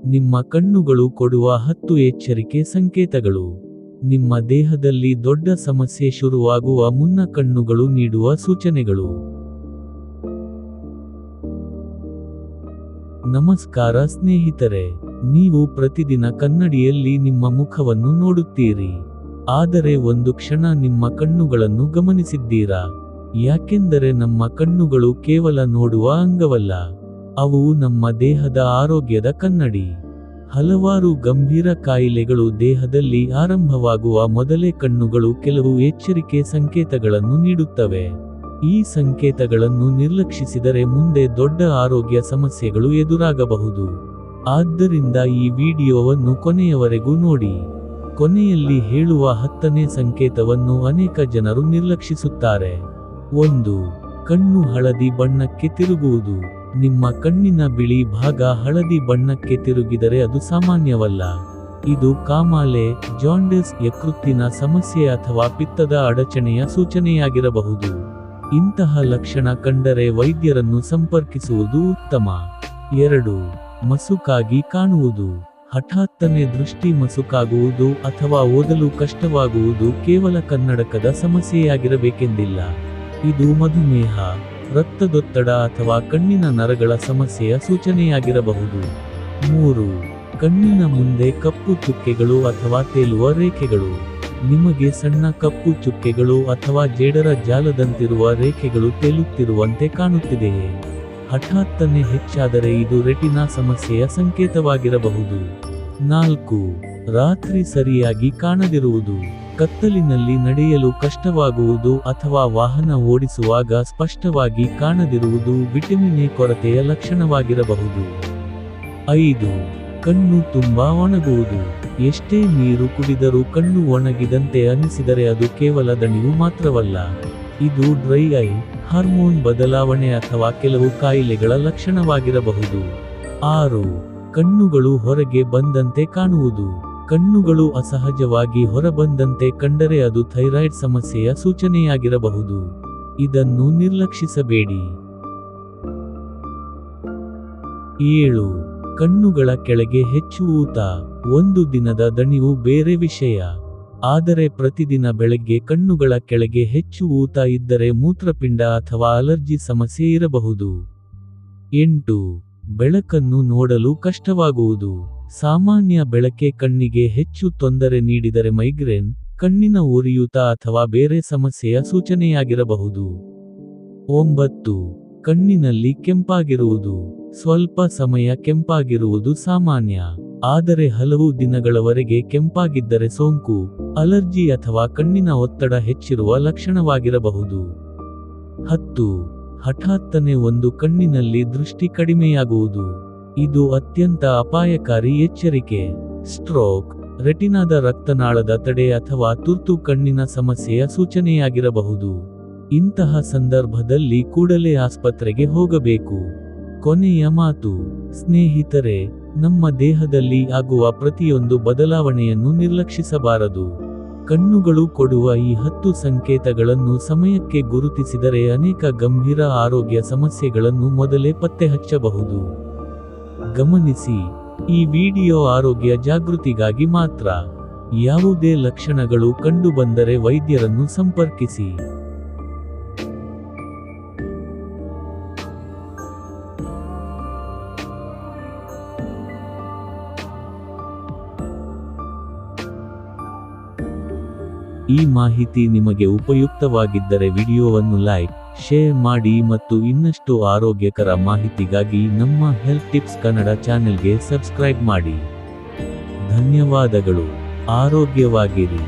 ನಿಮ್ಮ ಕಣ್ಣುಗಳು ಕೊಡುವ 10 ಎಚ್ಚರಿಕೆ ಸಂಕೇತಗಳು. ನಿಮ್ಮ ದೇಹದಲ್ಲಿ ದೊಡ್ಡ ಸಮಸ್ಯೆ ಶುರುವಾಗುವ ಮುನ್ನ ಕಣ್ಣುಗಳು ನೀಡುವ ಸೂಚನೆಗಳು. ನಮಸ್ಕಾರ ಸ್ನೇಹಿತರೆ, ನೀವು ಪ್ರತಿದಿನ ಕನ್ನಡಿಯಲ್ಲಿ ನಿಮ್ಮ ಮುಖವನ್ನು ನೋಡುತ್ತೀರಿ. ಆದರೆ ಒಂದು ಕ್ಷಣ ನಿಮ್ಮ ಕಣ್ಣುಗಳನ್ನು ಗಮನಿಸಿದ್ದೀರಾ? ಯಾಕೆಂದರೆ ನಮ್ಮ ಕಣ್ಣುಗಳು ಕೇವಲ ನೋಡುವ ಅಂಗವಲ್ಲ, ಅವು ನಮ್ಮ ದೇಹದ ಆರೋಗ್ಯದ ಕನ್ನಡಿ. ಹಲವಾರು ಗಂಭೀರ ಕಾಯಿಲೆಗಳು ದೇಹದಲ್ಲಿ ಆರಂಭವಾಗುವ ಮೊದಲೇ ಕಣ್ಣುಗಳು ಕೆಲವು ಎಚ್ಚರಿಕೆ ಸಂಕೇತಗಳನ್ನು ನೀಡುತ್ತವೆ. ಈ ಸಂಕೇತಗಳನ್ನು ನಿರ್ಲಕ್ಷಿಸಿದರೆ ಮುಂದೆ ದೊಡ್ಡ ಆರೋಗ್ಯ ಸಮಸ್ಯೆಗಳು ಎದುರಾಗಬಹುದು. ಆದ್ದರಿಂದ ಈ ವಿಡಿಯೋವನ್ನು ಕೊನೆಯವರೆಗೂ ನೋಡಿ. ಕೊನೆಯಲ್ಲಿ ಹೇಳುವ 10ನೇ ಸಂಕೇತವನ್ನು ಅನೇಕ ಜನರು ನಿರ್ಲಕ್ಷಿಸುತ್ತಾರೆ. 1. ಕಣ್ಣು ಹಳದಿ ಬಣ್ಣಕ್ಕೆ ತಿರುಗುವುದು. ನಿಮ್ಮ ಕಣ್ಣಿನ ಬಿಳಿ ಭಾಗ ಹಳದಿ ಬಣ್ಣಕ್ಕೆ ತಿರುಗಿದರೆ ಅದು ಸಾಮಾನ್ಯವಲ್ಲ. ಇದು ಕಾಮಾಲೆ, ಜಾಂಡಿಸ್, ಯಕೃತ್ತಿನ ಸಮಸ್ಯೆ ಅಥವಾ ಪಿತ್ತದ ಅಡಚಣೆಯ ಸೂಚನೆಯಾಗಿರಬಹುದು. ಇಂತಹ ಲಕ್ಷಣ ಕಂಡರೆ ವೈದ್ಯರನ್ನು ಸಂಪರ್ಕಿಸುವುದು ಉತ್ತಮ. 2. ಮಸುಕಾಗಿ ಕಾಣುವುದು. ಹಠಾತ್ತನೆ ದೃಷ್ಟಿ ಮಸುಕಾಗುವುದು ಅಥವಾ ಓದಲು ಕಷ್ಟವಾಗುವುದು ಕೇವಲ ಕನ್ನಡಕದ ಸಮಸ್ಯೆಯಾಗಿರಬೇಕೆಂದಿಲ್ಲ. ಇದು ಮಧುಮೇಹ, ರಕ್ತದೊತ್ತಡ ಅಥವಾ ಕಣ್ಣಿನ ನರಗಳ ಸಮಸ್ಯೆಯ ಸೂಚನೆಯಾಗಿರಬಹುದು. 3. ಕಣ್ಣಿನ ಮುಂದೆ ಕಪ್ಪು ಚುಕ್ಕೆಗಳು ಅಥವಾ ತೇಲುವ ರೇಖೆಗಳು. ನಿಮಗೆ ಸಣ್ಣ ಕಪ್ಪು ಚುಕ್ಕೆಗಳು ಅಥವಾ ಜೇಡರ ಜಾಲದಂತಿರುವ ರೇಖೆಗಳು ತೇಲುತ್ತಿರುವಂತೆ ಕಾಣುತ್ತಿದೆಯೇ? ಹಠಾತ್ತನೆ ಹೆಚ್ಚಾದರೆ ಇದು ರೆಟಿನಾ ಸಮಸ್ಯೆಯ ಸಂಕೇತವಾಗಿರಬಹುದು. 4. ರಾತ್ರಿ ಸರಿಯಾಗಿ ಕಾಣದಿರುವುದು. ಕತ್ತಲಿನಲ್ಲಿ ನಡೆಯಲು ಕಷ್ಟವಾಗುವುದು ಅಥವಾ ವಾಹನ ಓಡಿಸುವಾಗ ಸ್ಪಷ್ಟವಾಗಿ ಕಾಣದಿರುವುದು ವಿಟಮಿನ್ ಎ ಕೊರತೆಯ ಲಕ್ಷಣವಾಗಿರಬಹುದು. 5. ಕಣ್ಣು ತುಂಬಾ ಒಣಗುವುದು. ಎಷ್ಟೇ ನೀರು ಕುಡಿದರೂ ಕಣ್ಣು ಒಣಗಿದಂತೆ ಅನಿಸಿದರೆ ಅದು ಕೇವಲ ದಣಿವು ಮಾತ್ರವಲ್ಲ, ಇದು ಡ್ರೈ ಐ, ಹಾರ್ಮೋನ್ ಬದಲಾವಣೆ ಅಥವಾ ಕೆಲವು ಕಾಯಿಲೆಗಳ ಲಕ್ಷಣವಾಗಿರಬಹುದು. 6. ಕಣ್ಣುಗಳು ಹೊರಗೆ ಬಂದಂತೆ ಕಾಣುವುದು. ಕಣ್ಣುಗಳು ಅಸಹಜವಾಗಿ ಹೊರಬಂದಂತೆ ಕಂಡರೆ ಅದು ಥೈರಾಯ್ಡ್ ಸಮಸ್ಯೆಯ ಸೂಚನೆಯಾಗಿರಬಹುದು. ಇದನ್ನು ನಿರ್ಲಕ್ಷಿಸಬೇಡಿ. 7. ಕಣ್ಣುಗಳ ಕೆಳಗೆ ಹೆಚ್ಚು ಊತ. ಒಂದು ದಿನದ ದಣಿವು ಬೇರೆ ವಿಷಯ, ಆದರೆ ಪ್ರತಿದಿನ ಬೆಳಗ್ಗೆ ಕಣ್ಣುಗಳ ಕೆಳಗೆ ಹೆಚ್ಚು ಊತ ಇದ್ದರೆ ಮೂತ್ರಪಿಂಡ ಅಥವಾ ಅಲರ್ಜಿ ಸಮಸ್ಯೆ ಇರಬಹುದು. 8. ಬೆಳಕನ್ನು ನೋಡಲು ಕಷ್ಟವಾಗುವುದು. ಸಾಮಾನ್ಯ ಬೆಳಕೆ ಕಣ್ಣಿಗೆ ಹೆಚ್ಚು ತೊಂದರೆ ನೀಡಿದರೆ ಮೈಗ್ರೇನ್, ಕಣ್ಣಿನ ಉರಿಯೂತ ಅಥವಾ ಬೇರೆ ಸಮಸ್ಯೆಯ ಸೂಚನೆಯಾಗಿರಬಹುದು. 9. ಕಣ್ಣಿನಲ್ಲಿ ಕೆಂಪಾಗಿರುವುದು. ಸ್ವಲ್ಪ ಸಮಯ ಕೆಂಪಾಗಿರುವುದು ಸಾಮಾನ್ಯ, ಆದರೆ ಹಲವು ದಿನಗಳವರೆಗೆ ಕೆಂಪಾಗಿದ್ದರೆ ಸೋಂಕು, ಅಲರ್ಜಿ ಅಥವಾ ಕಣ್ಣಿನ ಒತ್ತಡ ಹೆಚ್ಚಿರುವ ಲಕ್ಷಣವಾಗಿರಬಹುದು. 10. ಹಠಾತ್ತನೆ ಒಂದು ಕಣ್ಣಿನಲ್ಲಿ ದೃಷ್ಟಿ ಕಡಿಮೆಯಾಗುವುದು. ಇದು ಅತ್ಯಂತ ಅಪಾಯಕಾರಿ ಎಚ್ಚರಿಕೆ. ಸ್ಟ್ರೋಕ್, ರೆಟಿನಾದ ರಕ್ತನಾಳದ ತಡೆ ಅಥವಾ ತುರ್ತು ಕಣ್ಣಿನ ಸಮಸ್ಯೆಯ ಸೂಚನೆಯಾಗಿರಬಹುದು. ಇಂತಹ ಸಂದರ್ಭದಲ್ಲಿ ಕೂಡಲೇ ಆಸ್ಪತ್ರೆಗೆ ಹೋಗಬೇಕು. ಕೊನೆಯ ಮಾತು, ಸ್ನೇಹಿತರೆ, ನಮ್ಮ ದೇಹದಲ್ಲಿ ಆಗುವ ಪ್ರತಿಯೊಂದು ಬದಲಾವಣೆಯನ್ನು ನಿರ್ಲಕ್ಷಿಸಬಾರದು. ಕಣ್ಣುಗಳು ಕೊಡುವ ಈ 10 ಸಂಕೇತಗಳನ್ನು ಸಮಯಕ್ಕೆ ಗುರುತಿಸಿದರೆ ಅನೇಕ ಗಂಭೀರ ಆರೋಗ್ಯ ಸಮಸ್ಯೆಗಳನ್ನು ಮೊದಲೇ ಪತ್ತೆ ಹಚ್ಚಬಹುದು. ಗಮನಿಸಿ, ಈ ವಿಡಿಯೋ ಆರೋಗ್ಯ ಜಾಗೃತಿಗಾಗಿ ಮಾತ್ರ. ಯಾವುದೇ ಲಕ್ಷಣಗಳು ಕಂಡುಬಂದರೆ ವೈದ್ಯರನ್ನು ಸಂಪರ್ಕಿಸಿ. ಈ ಮಾಹಿತಿ ನಿಮಗೆ ಉಪಯುಕ್ತವಾಗಿದ್ದರೆ ವಿಡಿಯೋವನ್ನು ಲೈಕ್, ಶೇರ್ ಮಾಡಿ ಮತ್ತು ಇನ್ನಷ್ಟು ಆರೋಗ್ಯಕರ ಮಾಹಿತಿಗಾಗಿ ನಮ್ಮ ಹೆಲ್ತ್ ಟಿಪ್ಸ್ ಕನ್ನಡ ಚಾನೆಲ್ಗೆ ಸಬ್ಸ್ಕ್ರೈಬ್ ಮಾಡಿ. ಧನ್ಯವಾದಗಳು. ಆರೋಗ್ಯವಾಗಿರಿ.